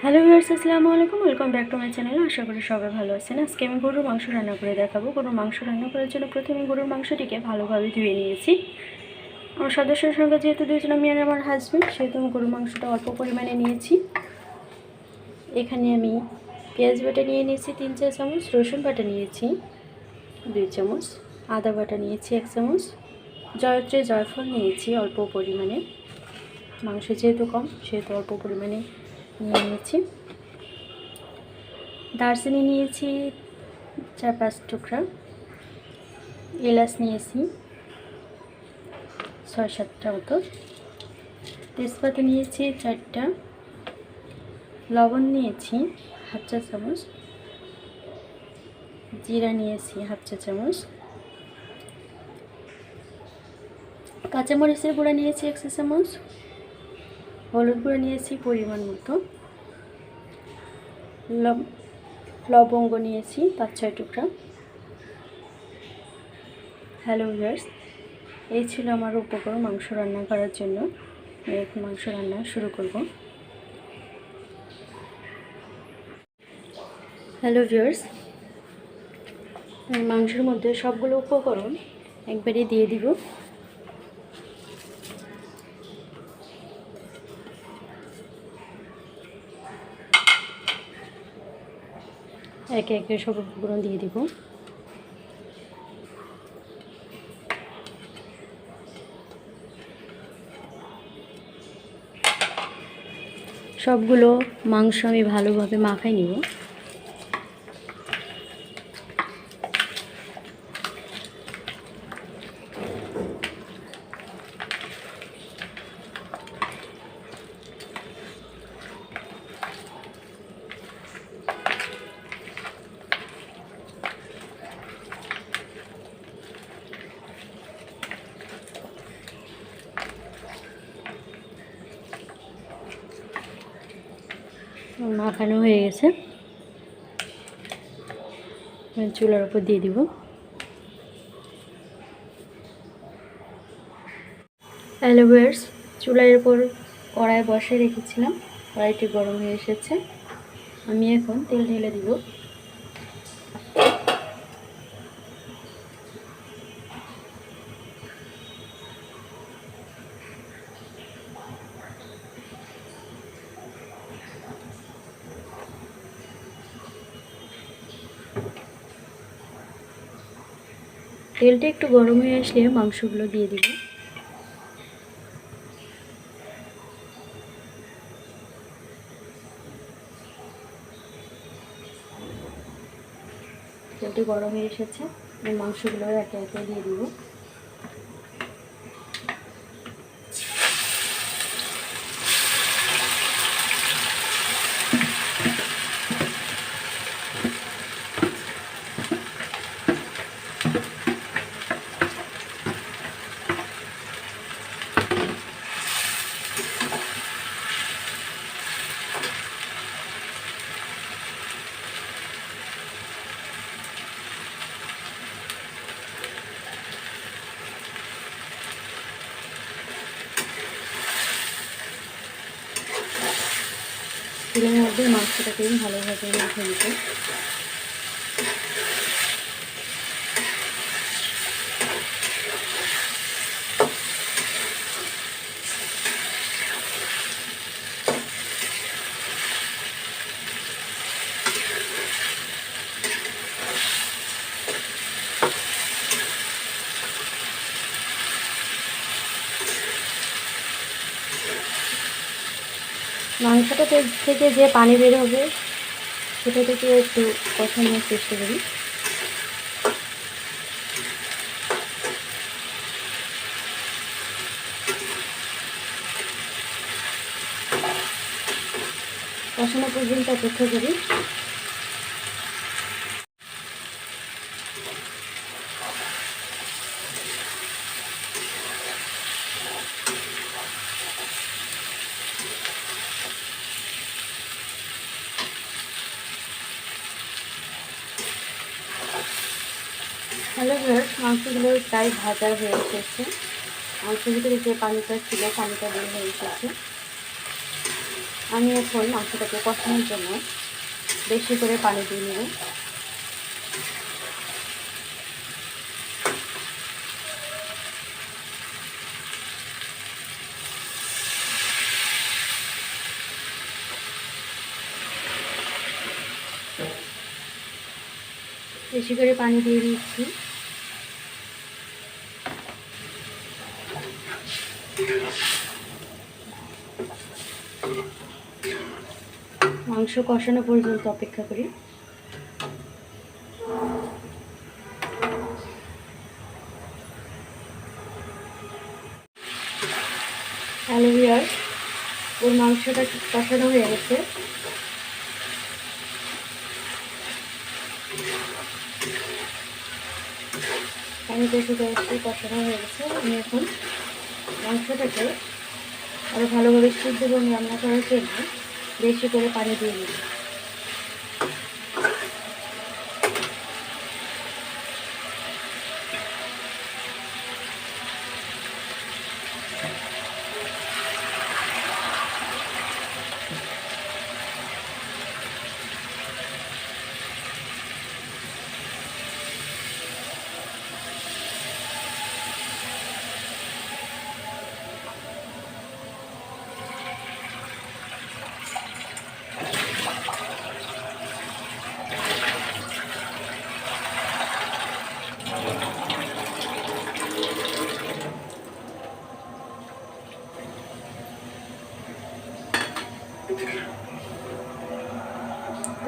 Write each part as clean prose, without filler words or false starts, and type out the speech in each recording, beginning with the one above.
Hello viewers, আসসালামু আলাইকুম। Welcome back to my channel. আশা করি সবাই ভালো আছেন। আজকে আমি গরুর মাংস রান্না করে দেখাবো। গরুর মাংস রান্না করার জন্য প্রথমে গরুর মাংসটিকে ভালোভাবে ধুয়ে নিয়েছি। আমার সদস্যের সঙ্গে যেহেতু দুজন, আমি আর আমার হাজব্যান্ড, সেহেতু আমি গরুর মাংসটা অল্প পরিমাণে নিয়েছি। এখানে আমি পেঁয়াজ বাটা নিয়ে নিয়েছি 3-4 চামচ, রসুন বাটা নিয়েছি 2 চামচ, আদা বাটা নিয়েছি 1 চামচ, জয়ত্রী জয়ফল নিয়েছি অল্প পরিমাণে। মাংস যেহেতু কম সেহেতু অল্প পরিমাণে নিয়ে নিয়েছি। দারচিনি নিয়েছি 4-5 টুকরা, এলাচ নিয়েছি 6-7টা মতো, তেজপাতা নিয়েছি 4টা, লবণ নিয়েছি 1/2 চা চামচ, জিরা নিয়েছি 1/2 চা চামচ, কাঁচামরিচের গুঁড়া নিয়েছি 1 চা চামচ, হলুদ গুঁড়া নিয়েছি পরিমাণ মতো, লবঙ্গ নিয়েছি 5-6 টুকরা। হ্যালো ভিউয়ার্স, এই ছিল আমার উপকরণ মাংস রান্না করার জন্য। আমি এখন মাংস রান্না শুরু করব। হ্যালো ভিউয়ার্স, মাংসের মধ্যে সবগুলো উপকরণ একবারে দিয়ে দিব। একে একে সব উপকরণ দিয়ে দিব। সবগুলো মাংস আমি ভালোভাবে মাখাই নিব। মাখানো হয়ে গেছে, চুলার উপর দিয়ে দিব। হ্যালো ভিউয়ার্স, চুলার উপর কড়াই বসে রেখেছিলাম, কড়াইটি গরম হয়ে এসেছে। আমি এখন তেল ঢেলে দিব। তেলটা একটু গরম হয়ে আসলে মাংসগুলো দিয়ে দিব। তেলটি গরম হয়ে এসেছে, মাংসগুলো একে একে দিয়ে দিব। তেলের মধ্যে মাংসটাকে ভালোভাবে মেখে নিতে। মাংসটা থেকে যে পানি বের হবে সেটা থেকে একটু কষানোর চেষ্টা করি। কষানো পর্যন্ত অপেক্ষা করি। হ্যালো ভিউয়ার্স, মাংসগুলো প্রায় ভাজা হয়ে এসেছে। মাংসের ভিতরে যে পানিটা ছিল পানিটা বের হয়ে এসেছে। আমি এখন মাংসটাকে কষানোর জন্য বেশি করে পানি দিয়ে নেব। বেশি করে পানি দিয়ে দিচ্ছি। মাংস কষানো পর্যন্ত অপেক্ষা করি। হ্যালো ভিউয়ার্স, ওর মাংসটা কষানো হয়ে গেছে। পানিতে শুধু একটু কষানো হয়ে গেছে। আমি এখন মাংসটাকে আরও ভালোভাবে সিদ্ধ করে রান্না করার জন্য বেশি করে পানি দিয়ে দিই।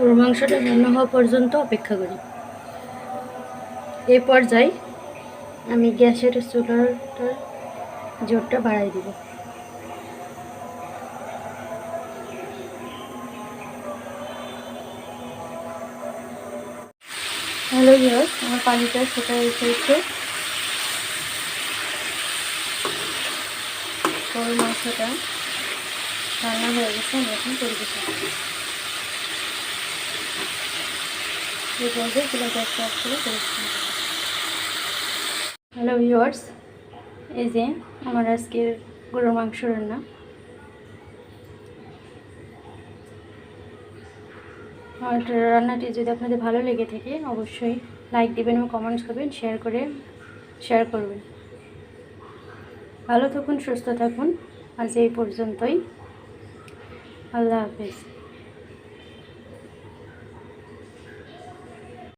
ওর মাংসটা রান্না হওয়া পর্যন্ত অপেক্ষা করি। এই পর্যায়ে আমি গ্যাসের চুলাটার জোরটা বাড়াই দিব। হ্যালো ভিউয়ার্স, আমার পানিটা ফুটে এসেছে। গরুর মাংসটা রান্না হয়ে গেছে। আমি এখন পরিবেশন করব। এই পর্যায়ে চুলা গ্যাসটা অফ করে পরিবেশন করব। হ্যালো ভিউয়ার্স, এই যে আমার আজকের গরুর মাংস রান্না। আমার রান্নাটি যদি আপনাদের ভালো লেগে থাকে অবশ্যই লাইক দিবেন এবং কমেন্টস করবেন, শেয়ার করবেন। ভালো থাকুন, সুস্থ থাকুন। আজ এই পর্যন্তই। আল্লাহ হাফেজ।